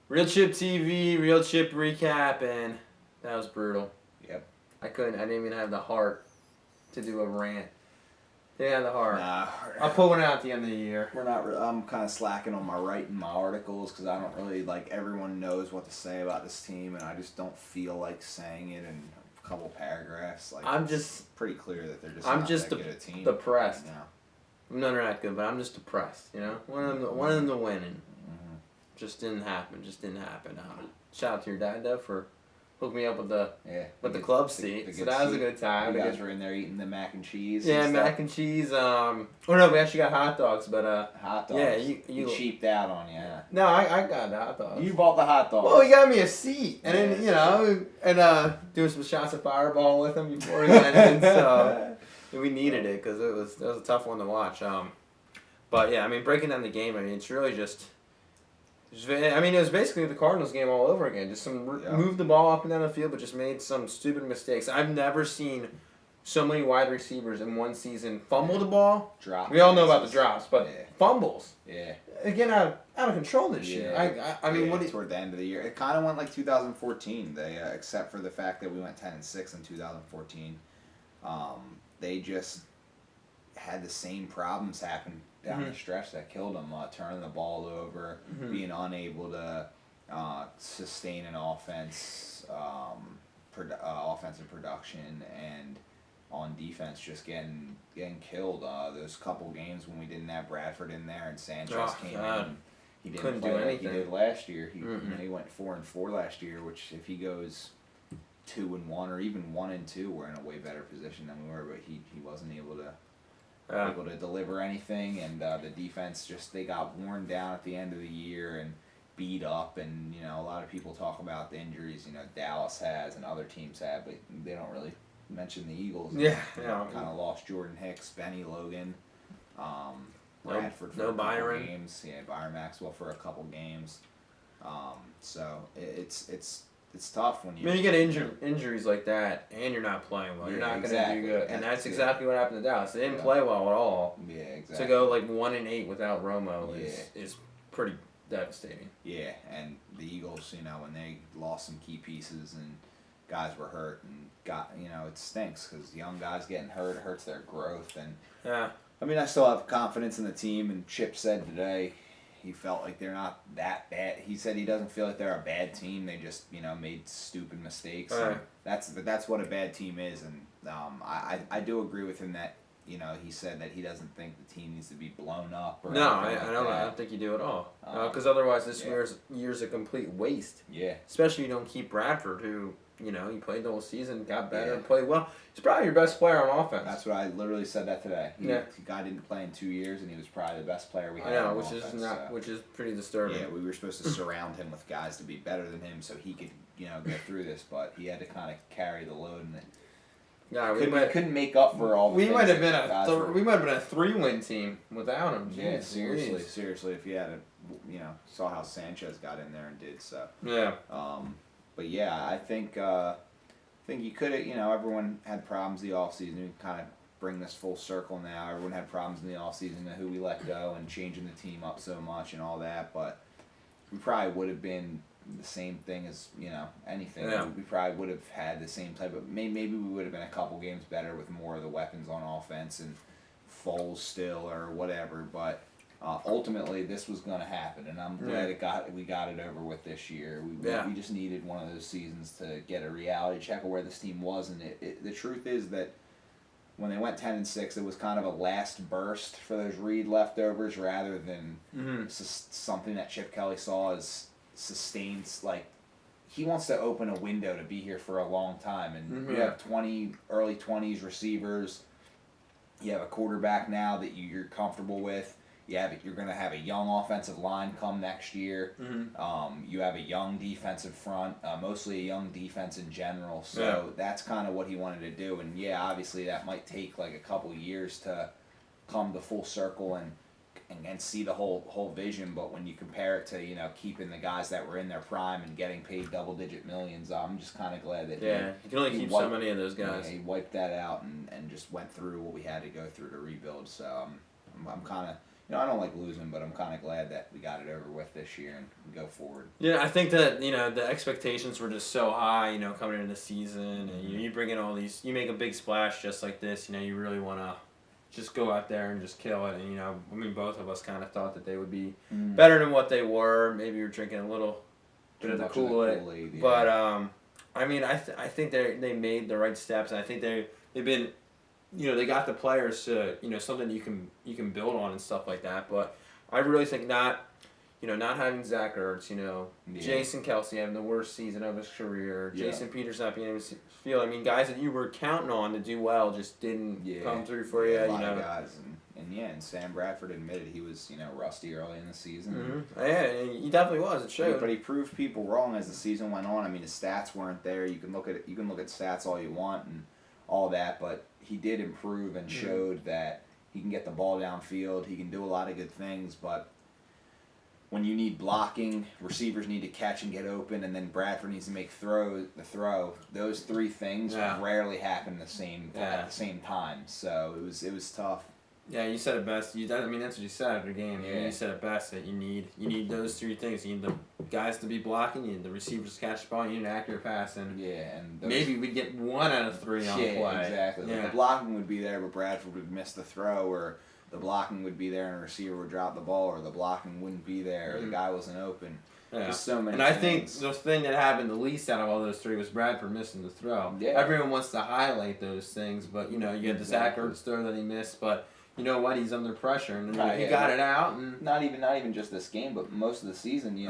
RealChip TV, RealChip recap, and that was brutal. Yep. I didn't even have the heart to do a rant. Didn't have the heart. Nah. I'll put one out at the end of the year. We're not. I'm kind of slacking on my writing my articles because I don't really like. Everyone knows what to say about this team, and I just don't feel like saying it in a couple paragraphs. Like I'm it's just pretty clear that they're just. I'm not just that good a team. depressed. Right now. None are that good, but I'm just depressed. You know, one of them to win, and just didn't happen. Shout out to your dad though for hooking me up with the club seat. So that was a good time. You guys were in there eating the mac and cheese. Yeah, and mac and cheese. Oh no, we actually got hot dogs, but hot dogs. Yeah, you cheaped out on you. Huh? No, I got the hot dogs. You bought the hot dogs. Well, he got me a seat, and then doing some shots of Fireball with him before he went in. So we needed it because it was a tough one to watch. But yeah, I mean, breaking down the game, I mean, it's really just it was basically the Cardinals game all over again. Just moved the ball up and down the field, but just made some stupid mistakes. I've never seen so many wide receivers in one season fumble the ball. Drop. We all know about the drops, but fumbles. Yeah. Again, out of control this year. I mean, toward the end of the year, it kind of went like 2014. They, except for the fact that we went 10-6 in 2014, they just had the same problems happen down the stretch that killed them. Turning the ball over, being unable to sustain an offense, offensive production, and on defense just getting killed. Those couple games when we didn't have Bradford in there and Sanchez came in. He didn't play like he did last year. He went 4-4 last year, which if he goes 2-1 or even 1-2, we're in a way better position than we were. But he wasn't able to deliver anything, and the defense they got worn down at the end of the year and beat up. And a lot of people talk about the injuries Dallas has and other teams have, but they don't really mention the Eagles. Kind of lost Jordan Hicks, Benny Logan, Bradford for a couple games. Yeah, Byron Maxwell for a couple games. So it's tough when you. I mean, you get injuries like that, and you're not playing well. You're not going to do good, and that's exactly what happened to Dallas. They didn't play well at all. Yeah, exactly. To go like 1-8 without Romo is pretty devastating. Yeah, and the Eagles, when they lost some key pieces and guys were hurt and it stinks because young guys getting hurt, it hurts their growth. And I mean, I still have confidence in the team. And Chip said today he felt like they're not that bad. He said he doesn't feel like they're a bad team. They just made stupid mistakes. Right. That's what a bad team is. And I do agree with him that he said that he doesn't think the team needs to be blown up. Or no, I don't think you do at all. Because otherwise, this year's a complete waste. Yeah. Especially if you don't keep Bradford, who he played the whole season, got better, and played well. He's probably your best player on offense. That's what I literally said that today. The guy didn't play in 2 years, and he was probably the best player we had. I know, on which offense, which is pretty disturbing. Yeah, we were supposed to surround him with guys to be better than him, so he could get through this, but he had to kind of carry the load, and we couldn't make up for all. We might have been a 3-win team without him. Yeah, seriously, if you had saw how Sanchez got in there and did so. Yeah. But yeah, I think you could have, everyone had problems the offseason. We kind of bring this full circle now. Everyone had problems in the offseason of who we let go and changing the team up so much and all that. But we probably would have been the same thing as, anything. Yeah. We probably would have had the same type of, maybe we would have been a couple games better with more of the weapons on offense and Foles still or whatever. But ultimately, this was going to happen, and I'm glad we got it over with this year. We just needed one of those seasons to get a reality check of where this team was, and the truth is that when they went 10-6, it was kind of a last burst for those Reed leftovers rather than something that Chip Kelly saw as sustained. Like, he wants to open a window to be here for a long time, and you have early 20s receivers. You have a quarterback now that you're comfortable with. You're going to have a young offensive line come next year. You have a young defensive front, mostly a young defense in general. So that's kind of what he wanted to do. And obviously that might take like a couple years to come to full circle and see the whole vision. But when you compare it to keeping the guys that were in their prime and getting paid double-digit millions, I'm just kind of glad that you can only keep so many of those guys. Yeah, he wiped that out and just went through what we had to go through to rebuild. So I'm kind of I don't like losing, but I'm kind of glad that we got it over with this year and we go forward. Yeah, I think that the expectations were just so high, coming into the season, and you bring in all these, you make a big splash just like this, you really want to just go out there and just kill it, and I mean both of us kind of thought that they would be better than what they were. Maybe you're drinking a little bit of the Kool-Aid, Yeah. but I mean I think they made the right steps, and I think they've been. They got the players to, something you can build on and stuff like that. But I really think not having Zach Ertz, Jason Kelce having the worst season of his career, Jason Peters not being able to field. I mean, guys that you were counting on to do well just didn't come through for you. A lot of guys, and Sam Bradford admitted he was, rusty early in the season. Mm-hmm. Yeah, he definitely was. It showed. But he proved people wrong as the season went on. I mean, his stats weren't there. You can look at stats all you want and all that, but he did improve and showed that he can get the ball downfield. He can do a lot of good things, but when you need blocking, receivers need to catch and get open, and then Bradford needs to make the throw. Those three things rarely happen at the same time. So it was tough. Yeah, you said it best. That's what you said after the game. Yeah. You said it best that you need those three things. You need the guys to be blocking. You need the receivers to catch the ball. You need an accurate pass, and maybe we'd get 1 out of 3 on play. Exactly. Yeah. The blocking would be there, but Bradford would miss the throw, or the blocking would be there and a receiver would drop the ball, or the blocking wouldn't be there, or the guy wasn't open. Yeah. There's so many. And I think the thing that happened the least out of all those 3 was Bradford missing the throw. Yeah. Everyone wants to highlight those things, but you had the Zach Ertz throw that he missed, but. You know what? He's under pressure, and he got it out. And not even just this game, but most of the season. You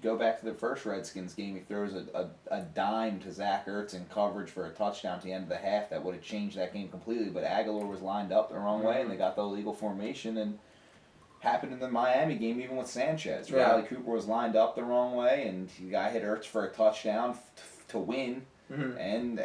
go back to the first Redskins game. He throws a dime to Zach Ertz in coverage for a touchdown at the end of the half that would have changed that game completely. But Aguilar was lined up the wrong way, and they got the illegal formation. And happened in the Miami game, even with Sanchez. Riley Cooper was lined up the wrong way, and the guy hit Ertz for a touchdown to win. Mm-hmm. And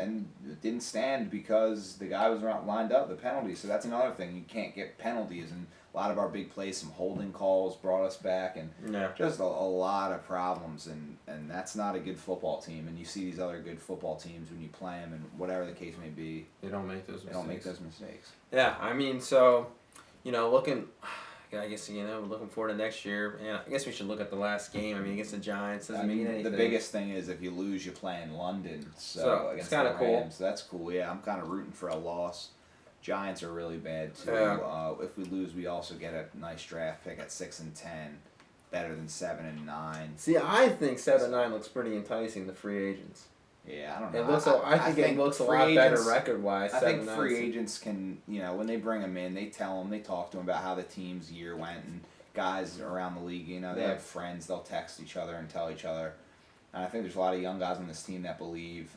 it didn't stand because the guy was lined up, the penalty. So that's another thing. You can't get penalties. And a lot of our big plays, some holding calls brought us back. And just a lot of problems. And that's not a good football team. And you see these other good football teams when you play them and whatever the case may be. They don't make those mistakes. Yeah, I mean, so, looking... I guess, looking forward to next year. And I guess we should look at the last game. I mean, against the Giants, doesn't mean anything. The biggest thing is if you lose, you play in London. So against it's kind of cool. So that's cool. Yeah, I'm kind of rooting for a loss. Giants are really bad, too. Yeah. If we lose, we also get a nice draft pick at 6 and 10. Better than 7 and 9. See, I think 7 and 9 looks pretty enticing to free agents. Yeah, I don't know. I think it looks a lot better record-wise. I think free agents can, when they bring them in, they talk to them about how the team's year went, and guys around the league, they have friends, they'll text each other and tell each other. And I think there's a lot of young guys on this team that believe.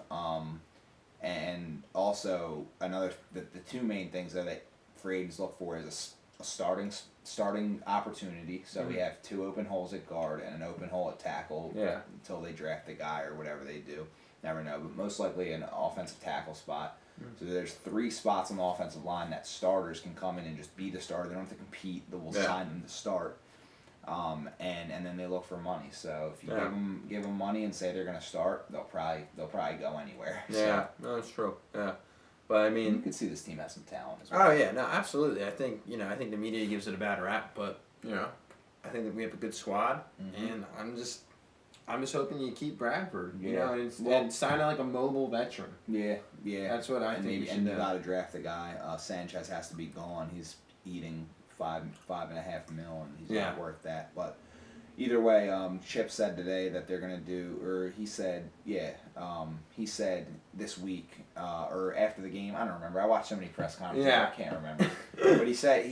And also, the 2 main things that free agents look for is a starting opportunity. So we have 2 open holes at guard and an open hole at tackle until they draft the guy or whatever they do. Never know, but most likely an offensive tackle spot. So there's 3 spots on the offensive line that starters can come in and just be the starter. They don't have to compete. They will sign them to start. And then they look for money. So if you give them money and say they're going to start, they'll probably go anywhere. Yeah, no, that's true. Yeah, but I mean, you can see this team has some talent as well. Oh yeah, no, absolutely. I think I think the media gives it a bad rap, but I think that we have a good squad, and I'm just hoping you keep Bradford, and sign like a mobile veteran. Yeah. That's what I think. And you got to draft the guy. Sanchez has to be gone. He's eating $5.5 million, and he's not worth that. But either way, Chip said today that they're gonna do, or he said this week, or after the game. I don't remember. I watched so many press conferences. I can't remember. But he said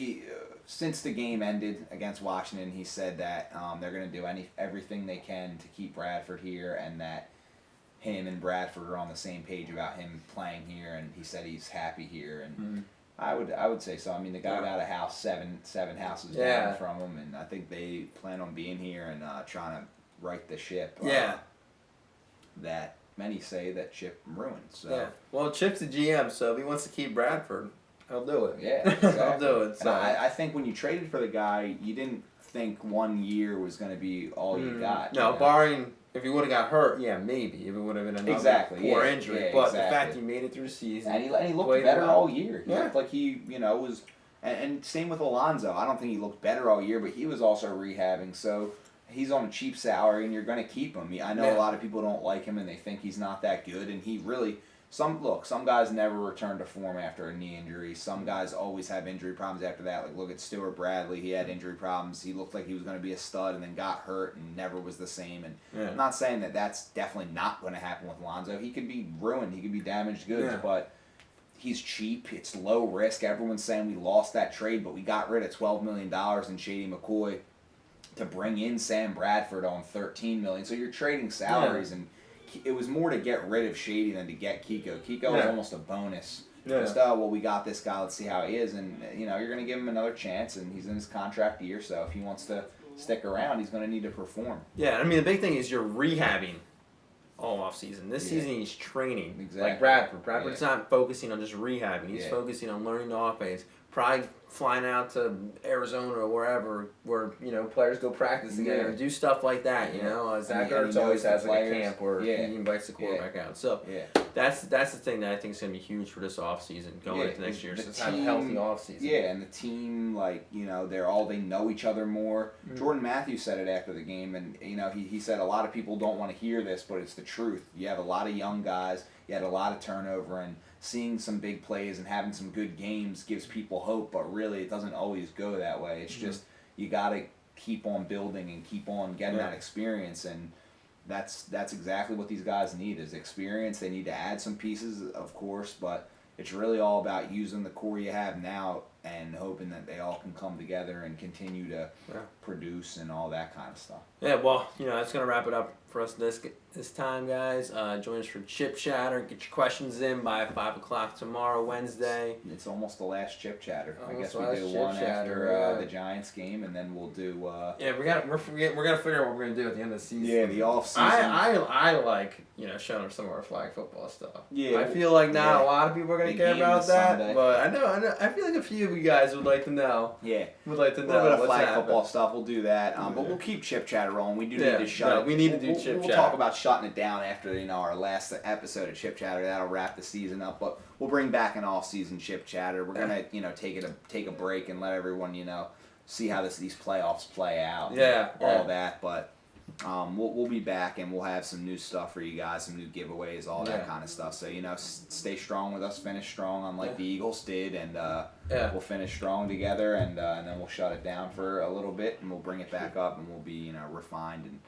since the game ended against Washington, he said that they're going to do everything they can to keep Bradford here, and that him and Bradford are on the same page about him playing here, and he said he's happy here, and I would say so. I mean, the guy got a house seven houses down from him, and I think they plan on being here and trying to right the ship. That many say that Chip ruined. So. Well, Chip's the GM, so if he wants to keep Bradford, he'll do it. Yeah, exactly. I'll do it. So. And I think when you traded for the guy, you didn't think 1 year was going to be all you got. No, barring if he would have got hurt, maybe. If it would have been another poor injury. But the fact he made it through the season. And he looked better all year. He looked like he, was And same with Alonso. I don't think he looked better all year, but he was also rehabbing. So he's on a cheap salary, and you're going to keep him. I know a lot of people don't like him, and they think he's not that good. And he really some guys never return to form after a knee injury. Some guys always have injury problems after that. Like look at Stuart Bradley. He had injury problems. He looked like he was going to be a stud, and then got hurt and never was the same. And I'm not saying that that's definitely not going to happen with Alonso. He could be ruined. He could be damaged goods, but he's cheap. It's low risk. Everyone's saying we lost that trade, but we got rid of $12 million in Shady McCoy to bring in Sam Bradford on $13 million. So you're trading salaries, and it was more to get rid of Shady than to get Kiko. Kiko was almost a bonus. Just, well, we got this guy. Let's see how he is, and you're going to give him another chance, and he's in his contract year, so if he wants to stick around, he's going to need to perform. Yeah, I mean the big thing is you're rehabbing all off season. This season he's training. Exactly. Like Bradford. Bradford's not focusing on just rehabbing. He's focusing on learning the offense. Probably flying out to Arizona or wherever where players go practice together and do stuff like that. Zach Ertz always has like a camp where he invites the quarterback out. So that's the thing that I think is going to be huge for this offseason going into next year. Just have a healthy offseason. Yeah, and the team they know each other more. Mm-hmm. Jordan Matthews said it after the game, and he said a lot of people don't want to hear this, but it's the truth. You have a lot of young guys. You had a lot of turnover, and seeing some big plays and having some good games gives people hope, but really it doesn't always go that way. It's just you got to keep on building and keep on getting that experience, and that's exactly what these guys need is experience. They need to add some pieces, of course, but it's really all about using the core you have now and hoping that they all can come together and continue to produce and all that kind of stuff. Yeah, well, that's going to wrap it up for us this time, guys. Join us for Chip Chatter. Get your questions in by 5 o'clock tomorrow, Wednesday. It's almost the last Chip Chatter. I guess we do one after the Giants game, and then we'll do... we're gonna figure out what we're going to do at the end of the season. Yeah, the off-season. I like, showing some of our flag football stuff. Yeah. I feel like not a lot of people are going to care about that, Sunday. But I know. I feel like a few of you guys would like to know. Yeah. Would like to know. A little bit of flag football stuff. We'll do that. But we'll keep Chip Chatter rolling. We do need to shut it. We need to do Chip Chatter. We'll talk about shutting it down after our last episode of Chip Chatter. That'll wrap the season up. But we'll bring back an off-season Chip Chatter. We're gonna take a break and let everyone see how these playoffs play out. All that. But we'll be back, and we'll have some new stuff for you guys, some new giveaways, all that kind of stuff. So stay strong with us, finish strong, unlike the Eagles did, and we'll finish strong together, and then we'll shut it down for a little bit, and we'll bring it back up, and we'll be refined,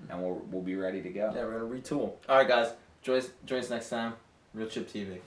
and we'll be ready to go. Yeah, we're gonna retool. All right, guys, join us next time. RealChip TV.